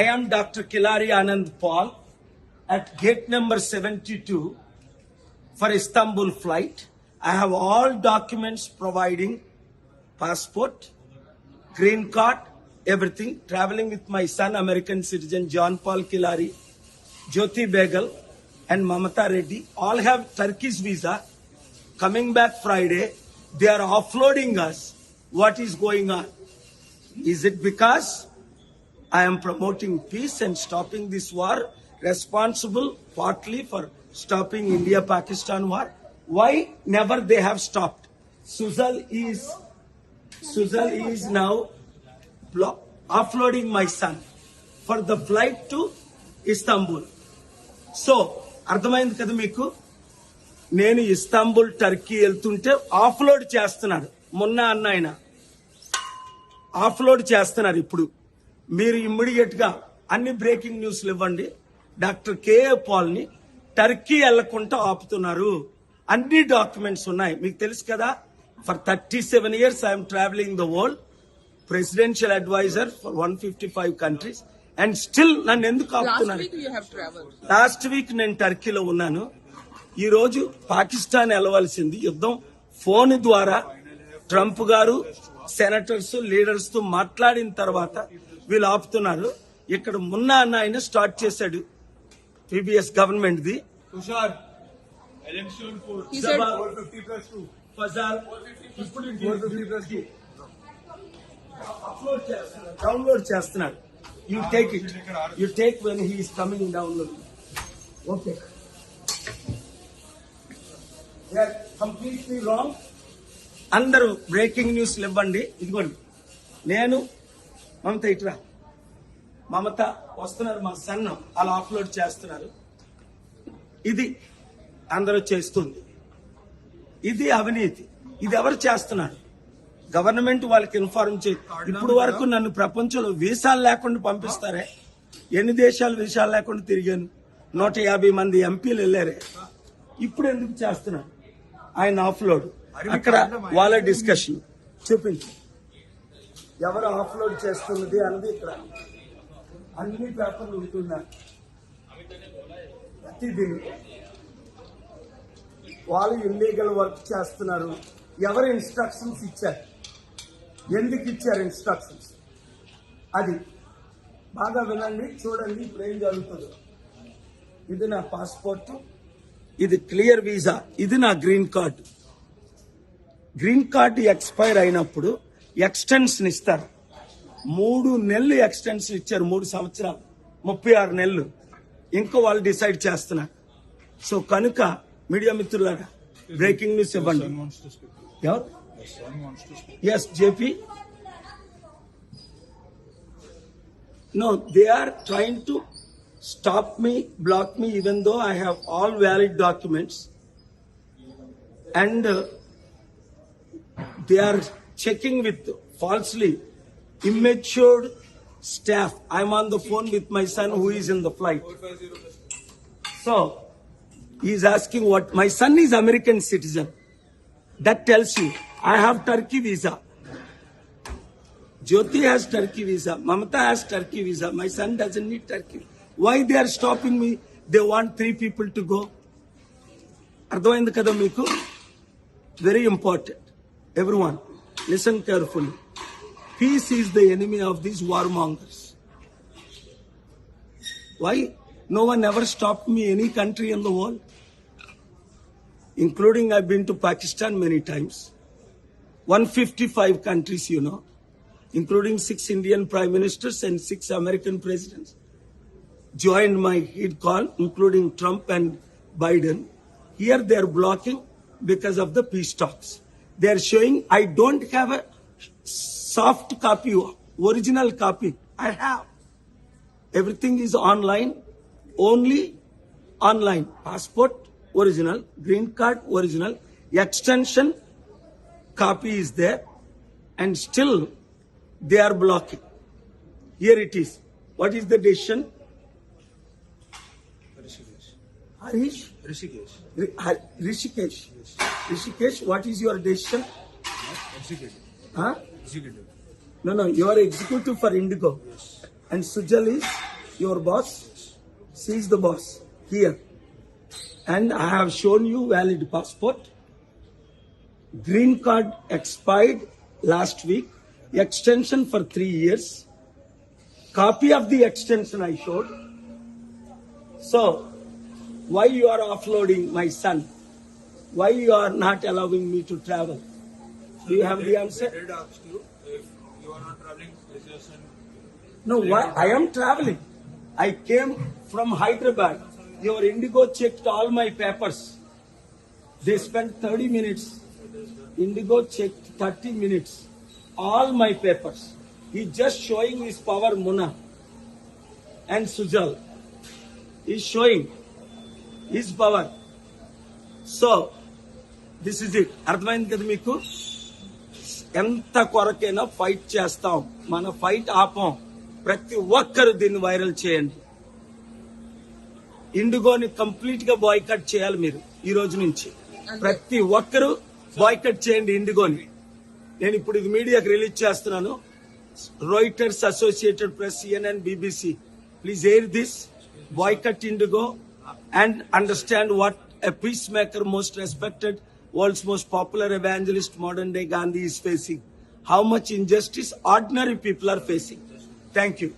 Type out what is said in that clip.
I am Dr. Kilari Anand Paul at gate number 72 for Istanbul flight. I have all documents providing passport, green card, everything. Traveling with my son, American citizen John Paul Kilari, Jyoti Begal and Mamata Reddy. All have Turkish visa. Coming back Friday, they are offloading us. What is going on? Is it because I am promoting peace and stopping this war, responsible partly for stopping India-Pakistan war? Why never they have stopped? Suzal is now offloading my son for the flight to Istanbul. So, అర్థమైంది కదా మీకు? నేను Istanbul Turkey వెళ్తుంటే off-load చేస్తున్నారు. మొన్న అన్న ఆయన off-load చేస్తున్నారు. ఇప్పుడు మీరు ఇమ్మీడియట్ గా అన్ని బ్రేకింగ్ న్యూస్లు ఇవ్వండి. డాక్టర్ కేఏ పాల్ ని టర్కీ వెళ్లకుండా ఆపుతున్నారు. అన్ని డాక్యుమెంట్స్ ఉన్నాయి. మీకు తెలుసు కదా, for 37 years I'm travelling the world, presidential advisor for 155 countries, and still నన్ను ఎందుకు ఆపుతున్నారు? లాస్ట్ వీక్ నేను టర్కీలో ఉన్నాను. ఈ రోజు పాకిస్తాన్ వెళ్ళవలసింది యుద్ధం ఫోన్ ద్వారా ట్రంప్ గారు సెనేటర్స్ లీడర్స్ తో మాట్లాడిన తర్వాత వీళ్ళు ఆపుతున్నారు. ఇక్కడ మొన్న అన్న ఆయన స్టార్ట్ చేశాడు పీబీఎస్ గవర్నమెంట్ ది. డౌన్లోడ్ చేస్తున్నాడు. You take it, you take when he is coming download. Okay, completely wrong. అందరూ బ్రేకింగ్ న్యూస్ ఇవ్వండి. ఇదిగోండి, నేను మమత ఇట్రా, మమత వస్తున్నారు, మా సన్ అలా అప్లోడ్ చేస్తున్నారు. ఇది అందరూ చేస్తుంది. ఇది అవినీతి. ఇది ఎవరు చేస్తున్నారు? గవర్నమెంట్ వాళ్ళకి ఇన్ఫార్మ్ చేయి. ఇప్పుడు వరకు నన్ను ప్రపంచంలో వీసాలు లేకుండా పంపిస్తారే. ఎన్ని దేశాలు వీసాలు లేకుండా తిరిగాను. 150 మంది ఎంపీలు వెళ్ళారే. ఇప్పుడు ఎందుకు చేస్తున్నారు? ఆయన ఆఫ్లోడ్ అక్కడ వాళ్ళ డిస్కషన్ చూపించు. ఎవరు ఆఫ్లోడ్ చేస్తున్నది అన్నది ఇక్కడ అన్ని పేపర్లు ఉంటున్నారు. ప్రతిదీ వాళ్ళు ఇల్లీగల్ వర్క్ చేస్తున్నారు. ఎవరు ఇన్స్ట్రక్షన్స్ ఇచ్చారు? ఎందుకు ఇచ్చారు ఇన్స్ట్రక్షన్స్? అది బాగా వినండి, చూడండి. ఇప్పుడు ఏం జరుగుతుందో. ఇది నా పాస్పోర్ట్, ఇది క్లియర్ వీసా, ఇది నా green card. Green card expire అయినప్పుడు ఎక్స్టెన్షన్ ఇస్తారు. 3 నెలలు ఎక్స్టెన్షన్ ఇచ్చారు. 3 సంవత్సరాలు 36 నెలలు. ఇంకో వాళ్ళు డిసైడ్ చేస్తున్నారు. సో కనుక మీడియా మిత్రులారా బ్రేకింగ్ న్యూస్ ఇవ్వండి. ఎవరు? S JP. No, they are trying to stop me, block me, even though I have all valid documents, and they are checking with falsely immature staff. I'm on the phone with my son who is in the flight. So he is asking what my son is American citizen. That tells you I have Turkey visa. Jyoti has Turkey visa. Mamata has Turkey visa. My son doesn't need Turkey. Why they are stopping me? They want 3 people to go. అర్థమైంది కదా మీకు? Very important. Everyone, listen carefully. Peace is the enemy of these warmongers. Why? No one ever stopped me, any country in the world. Including I've been to Pakistan many times. 155 countries, you know. Including 6 Indian prime ministers and 6 American presidents. Joined my head call, including Trump and Biden. Here they are blocking because of the peace talks. They are showing I don't have a soft copy, original copy. I have. Everything is online, only online. Passport, original. Green card, original. Extension, copy is there. And still, they are blocking. Here it is. What is the decision? Harish? Rishikesh. Rishikesh. Rishikesh, what is your decision? Executive. Huh? Executive. No, you are executive for Indigo. Yes. And Sujal is your boss. She is the boss here. And I have shown you valid passport. Green card expired last week. Extension for 3 years. Copy of the extension I showed. So, why you are offloading my son? Why you are not allowing me to travel? Do you have the answer? They did ask you if you are not traveling, is your son? No, why? I am traveling. I came from Hyderabad. Your Indigo checked all my papers. They spent 30 minutes. Indigo checked 30 minutes. All my papers. He's just showing his power, Muna and Sujal. He's showing his power. So, this is it. అర్థమైంది కదా మీకు? ఎంత కొరకైనా fight చేస్తాం. మన fight ఆపం. ప్రతి ఒక్కరు దీన్ని viral చేయండి. ఇండిగోని కంప్లీట్ గా బాయ్కట్ చేయాలి మీరు ఈ రోజు నుంచి. ప్రతి ఒక్కరు బాయ్కట్ చేయండి ఇండిగోని. నేను ఇప్పుడు ఇది మీడియాకి రిలీజ్ చేస్తున్నాను. Reuters, Associated Press, CNN, BBC. Please air this. Boycott Indigo and understand what a peacemaker, most respected, world's most popular evangelist, modern day Gandhi is facing. How much injustice ordinary people are facing. Thank you.